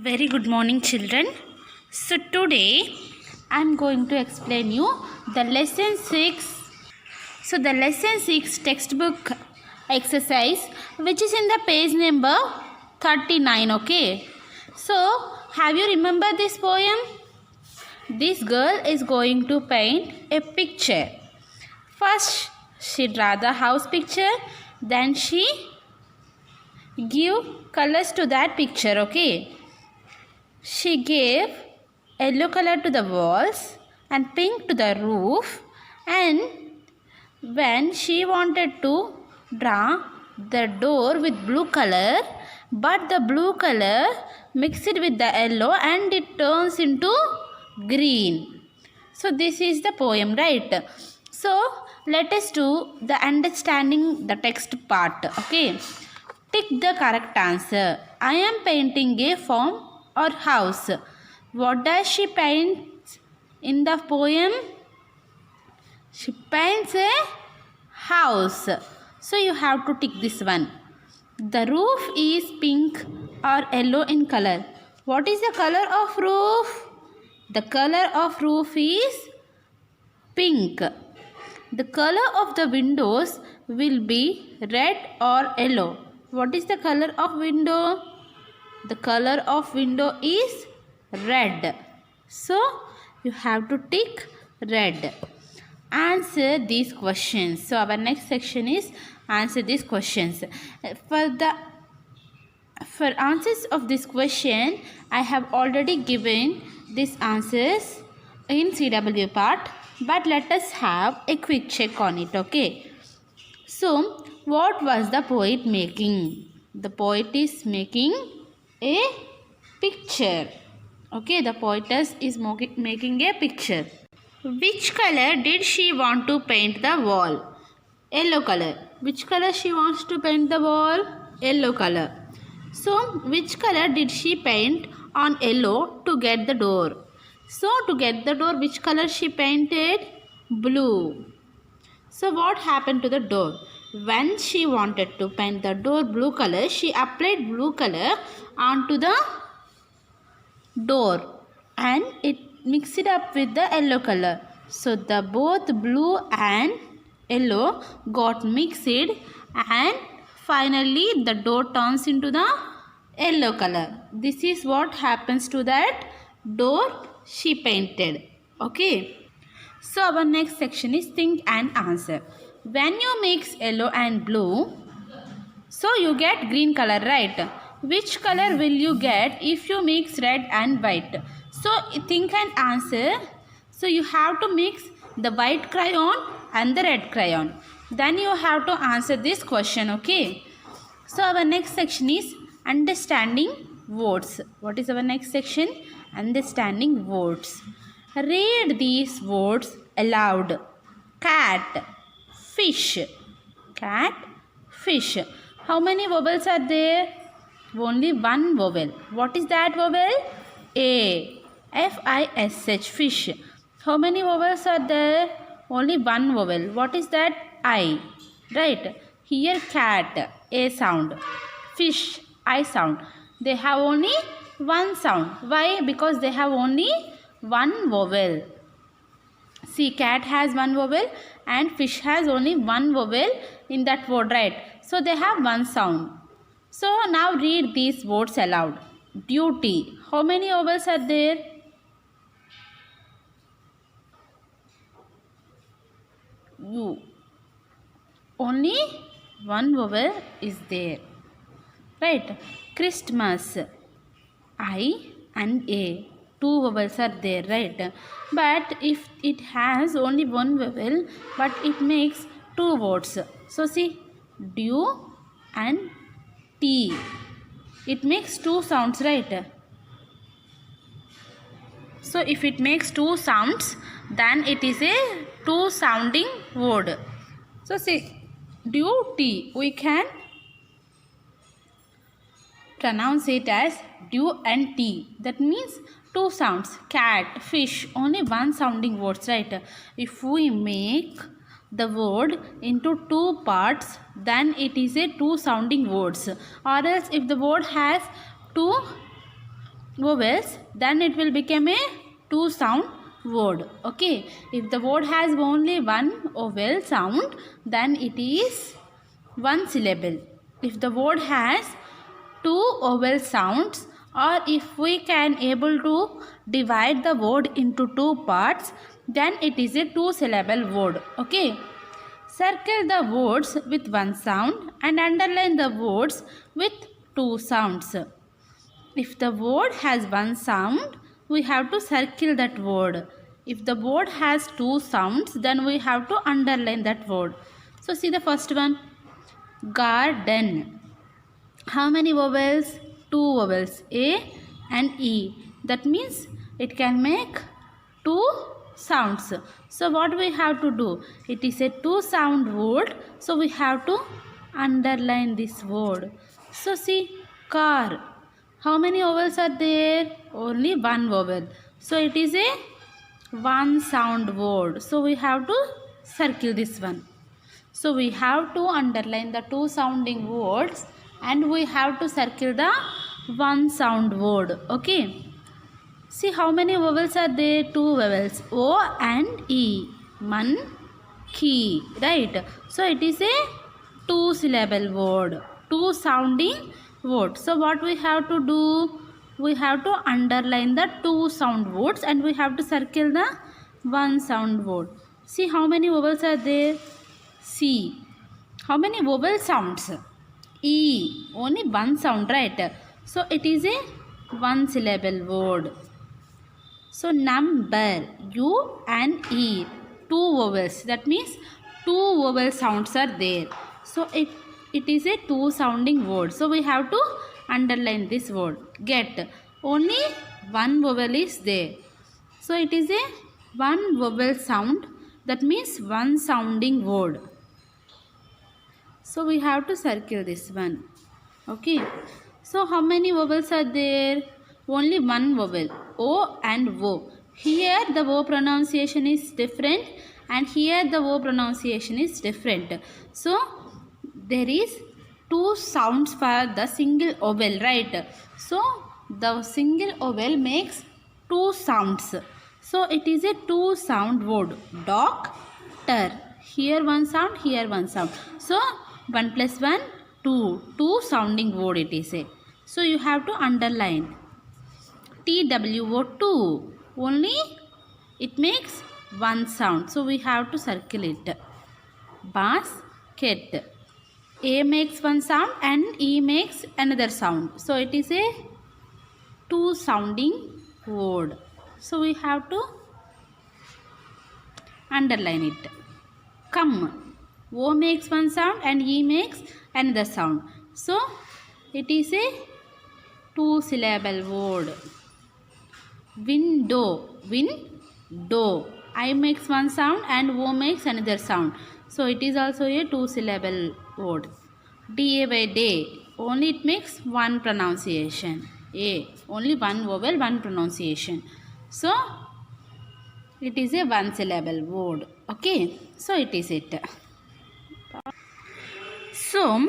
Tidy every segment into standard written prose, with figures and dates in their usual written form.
Very good morning, children. So today I am going to explain you the lesson 6. So the lesson 6 textbook exercise, which is in the page number 39. Okay. So have you remember this poem? This girl is going to paint a picture. First she draw the house picture, then she give colors to that picture. Okay. She gave yellow color to the walls and pink to the roof, and when she wanted to draw the door with blue color, but the blue color mixed with the yellow and it turns into green. So this is the poem, right? So let us do the understanding the text part. Okay. Tick the correct answer. I am painting a farm or house. What does she paint in the poem? She paints a house. So you have to tick this one. The roof is pink or yellow in color. What is the color of roof? The color of roof is pink. The color of the windows will be red or yellow. What is the color of window? The color of window is red. So you have to tick red. Answer these questions. So our next section is answer these questions. For answers of this question, I have already given these answers in CW part, but let us have a quick check on it. Okay. So what was the poet making? The poet is making a picture. Okay, the poetess is making a picture. Which color did she want to paint the wall? Yellow color. Which color she wants to paint the wall? Yellow color. So which color did she paint on yellow to get the door? So to get the door, which color she painted? Blue. So what happened to the door? When she wanted to paint the door blue color, she applied blue color onto the door and it mixed it up with the yellow color. So the both blue and yellow got mixed, and finally the door turns into the yellow color. This is what happens to that door she painted. Okay. So our next section is think and answer. When you mix yellow and blue, so you get green color, right? Which color will you get if you mix red and white? So think and answer. So you have to mix the white crayon and the red crayon. Then you have to answer this question, okay? So our next section is understanding words. What is our next section? Understanding words. Read these words aloud. Cat, fish. Cat, fish. How many vowels are there? Only one vowel. What is that vowel? A. F-I-S-H, fish. How many vowels are there? Only one vowel. What is that? I. Right. Here cat, A sound. Fish, I sound. They have only one sound. Why? Because they have only one vowel. See, cat has one vowel and fish has only one vowel in that word, right? So they have one sound. So now read these words aloud. Duty. How many vowels are there? U. Only one vowel is there. Right? Christmas. I and A. Two vowels are there, right? But if it has only one vowel, but it makes two words. So see, dew and T. It makes two sounds, right? So if it makes two sounds, then it is a two sounding word. So see, duty, we can pronounce it as dew and T. That means two sounds. Cat, fish, only one sounding words, right? If we make the word into two parts, then it is a two sounding words. Or else if the word has two vowels, then it will become a two sound word. Okay, if the word has only one vowel sound, then it is one syllable. If the word has two vowel sounds, or if we can able to divide the word into two parts, then it is a two syllable word. Okay, circle the words with one sound and underline the words with two sounds. If the word has one sound, we have to circle that word. If the word has two sounds, then we have to underline that word. So see the first one, garden. How many vowels? Two vowels, A and E. That means it can make two sounds. So what we have to do? It is a two sound word. So we have to underline this word. So see, car. How many vowels are there? Only one vowel. So it is a one sound word. So we have to circle this one. So we have to underline the two sounding words and we have to circle the one sound word. Okay. See how many vowels are there? Two vowels, O and E. Monkey, right? So it is a two syllable word, two sounding word. So what we have to do? We have to underline the two sound words and we have to circle the one sound word. See how many vowels are there? C. How many vowel sounds? E. Only one sound, right? So it is a one syllable word. So number, U and E, two vowels. That means two vowel sounds are there. So it is a two sounding word. So we have to underline this word. Get. Only one vowel is there. So it is a one vowel sound. That means one sounding word. So we have to circle this one. Okay. So how many vowels are there? Only one vowel, O and O. Here the O pronunciation is different and here the O pronunciation is different. So there is two sounds for the single vowel, right? So the single vowel makes two sounds. So it is a two sound word. Doctor. Here one sound, here one sound. So 1 plus 1, 2. Two sounding word it is a. So you have to underline. TWO2. Only it makes one sound. So we have to circle it. Basket. A makes one sound and E makes another sound. So it is a two sounding word. So we have to underline it. Come. O makes one sound and E makes another sound. So it is a two syllable word. Window. Window. I makes one sound and O makes another sound. So it is also a two syllable word. DA by day. Only it makes one pronunciation. A. Only one vowel, one pronunciation. So it is a one syllable word. Okay. So it is it. So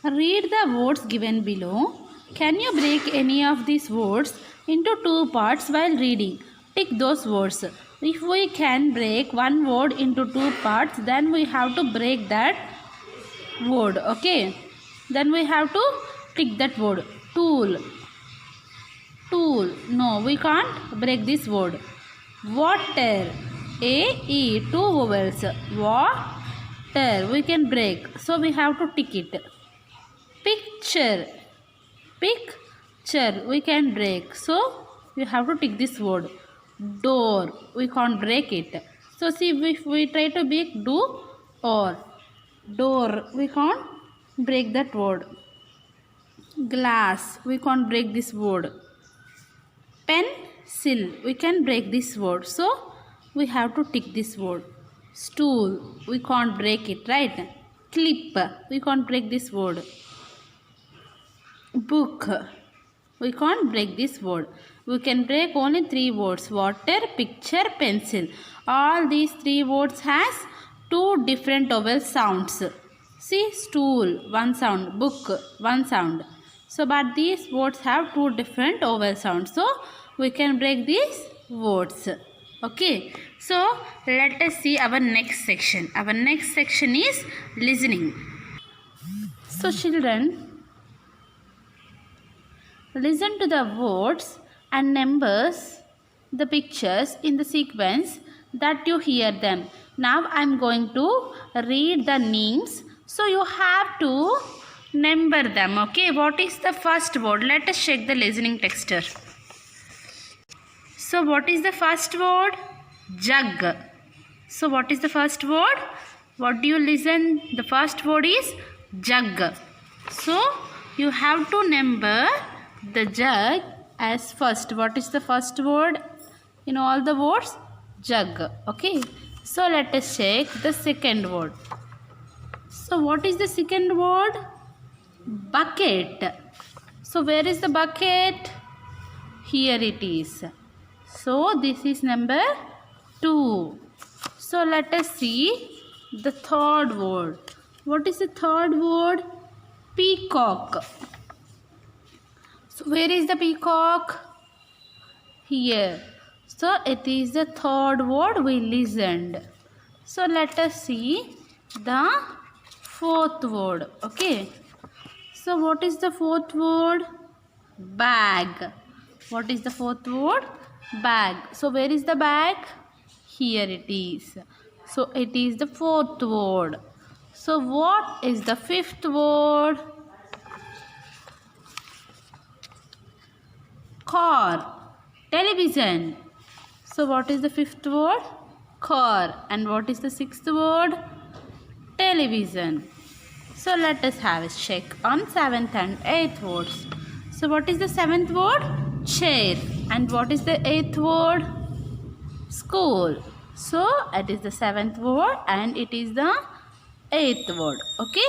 read the words given below. Can you break any of these words into two parts while reading? Tick those words. If we can break one word into two parts, then we have to break that word. Okay. Then we have to tick that word. Tool. Tool. No, we can't break this word. Water. A-E. Two vowels. Water. We can break. So we have to tick it. Picture. Picture. We can break. So you have to tick this word. Door. We can't break it. So see, if we try to break do or door, we can't break that word. Glass. We can't break this word. Pencil. We can break this word. So we have to tick this word. Stool. We can't break it, right? Clip. We can't break this word. Book. We can't break this word. We can break only three words. Water, picture, pencil. All these three words has two different vowel sounds. See, stool, one sound. Book, one sound. So but these words have two different vowel sounds. So we can break these words. Okay. So let us see our next section. Our next section is listening. So children, listen to the words and numbers, the pictures in the sequence that you hear them. Now I am going to read the names. So you have to number them. Okay. What is the first word? Let us check the listening texture. So what is the first word? Jug. So what is the first word? What do you listen? The first word is jug. So you have to number the jug as first. What is the first word in all the words? Jug. Okay. So let us check the second word. So what is the second word? Bucket. So where is the bucket? Here it is. So this is number 2. So let us see the third word. What is the third word? Peacock. So where is the peacock? Here. So it is the third word we listened. So let us see the fourth word. Okay. So what is the fourth word? Bag. What is the fourth word? Bag. So where is the bag? Here it is. So it is the fourth word. So what is the fifth word? Car. Television. So what is the fifth word? Car. And what is the sixth word? Television. So let us have a check on 7th and 8th words. So what is the 7th word? Chair. And what is the 8th word? School. So it is the 7th word and it is the 8th word. Okay.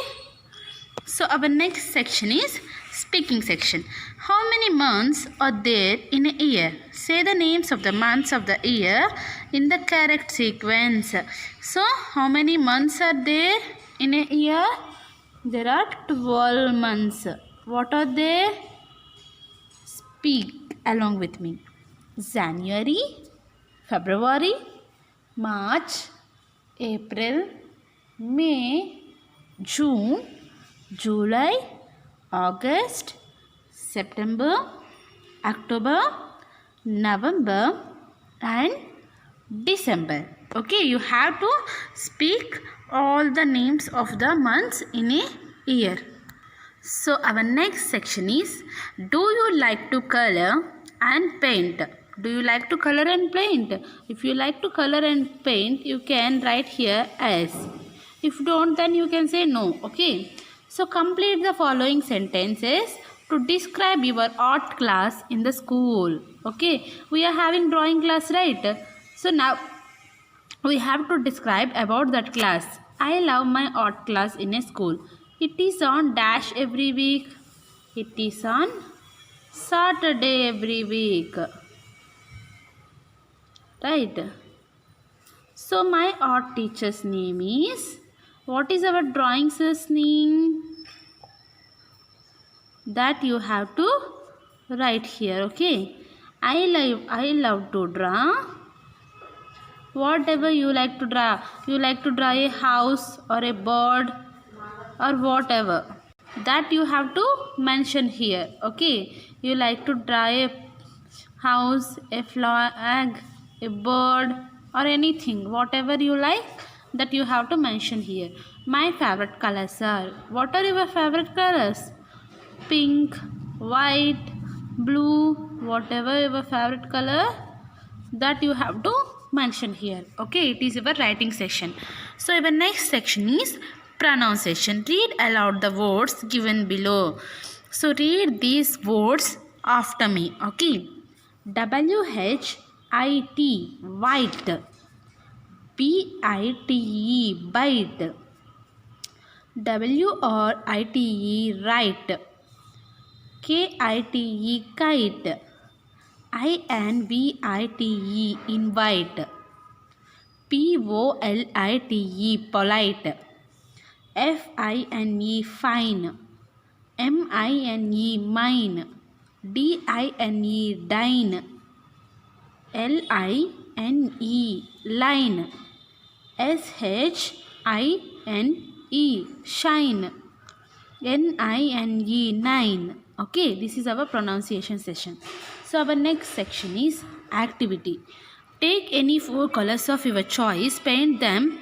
So our next section is speaking section. How many months are there in a year? Say the names of the months of the year in the correct sequence. So how many months are there in a year? There are 12 months. What are they? Speak along with me. January, February, March, April, May, June, July, August, September, October, November and December. Okay, you have to speak all the names of the months in a year. So our next section is, do you like to color and paint? Do you like to color and paint? If you like to color and paint, you can write here as. If you don't, then you can say no. Okay. So complete the following sentences to describe your art class in the school. Okay. We are having drawing class, right? So now we have to describe about that class. I love my art class in a school. It is on dash every week. It is on Saturday every week. Right. So my art teacher's name is, what is our drawing sir's name? That you have to write here. Okay. I love to draw. Whatever you like to draw. You like to draw a house or a bird or whatever. That you have to mention here. Okay. You like to draw a house, a flag, a bird or anything. Whatever you like, that you have to mention here. My favorite colors are. What are your favorite colors? Pink, white, blue, whatever your favorite color, that you have to mention here. Okay, it is your writing section. So your next section is pronunciation. Read aloud the words given below. So read these words after me. Okay. WHIT, white. BITE, bite. WRITE, right. KITE, kite. INVITE, invite. POLITE, polite. FINE, fine. M-I-N-E, mine. D-I-N-E, dine. L-I-N-E, line. S-H-I-N-E, shine. N-I-N-E, nine. Okay, this is our pronunciation session. So our next section is activity. Take any 4 colors of your choice, paint them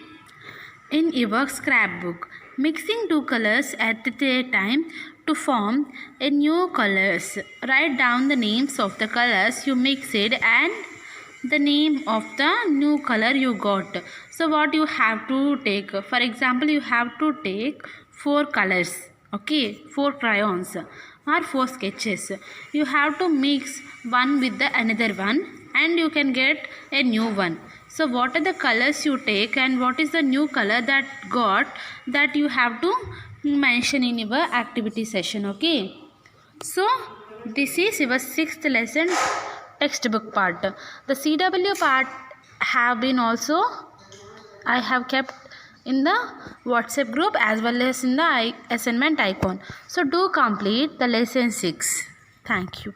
in your scrapbook, mixing 2 colors at a time to form a new colors. Write down the names of the colors you mixed and the name of the new color you got. So what you have to take, for example, you have to take 4 colors, okay, 4 crayons or 4 sketches. You have to mix one with the another one and you can get a new one. So what are the colors you take and what is the new color that got, that you have to mention in your activity session, okay. So this is your 6th lesson textbook part. The CW part have been also I have kept in the WhatsApp group as well as in the assignment icon. So do complete the lesson 6. Thank you.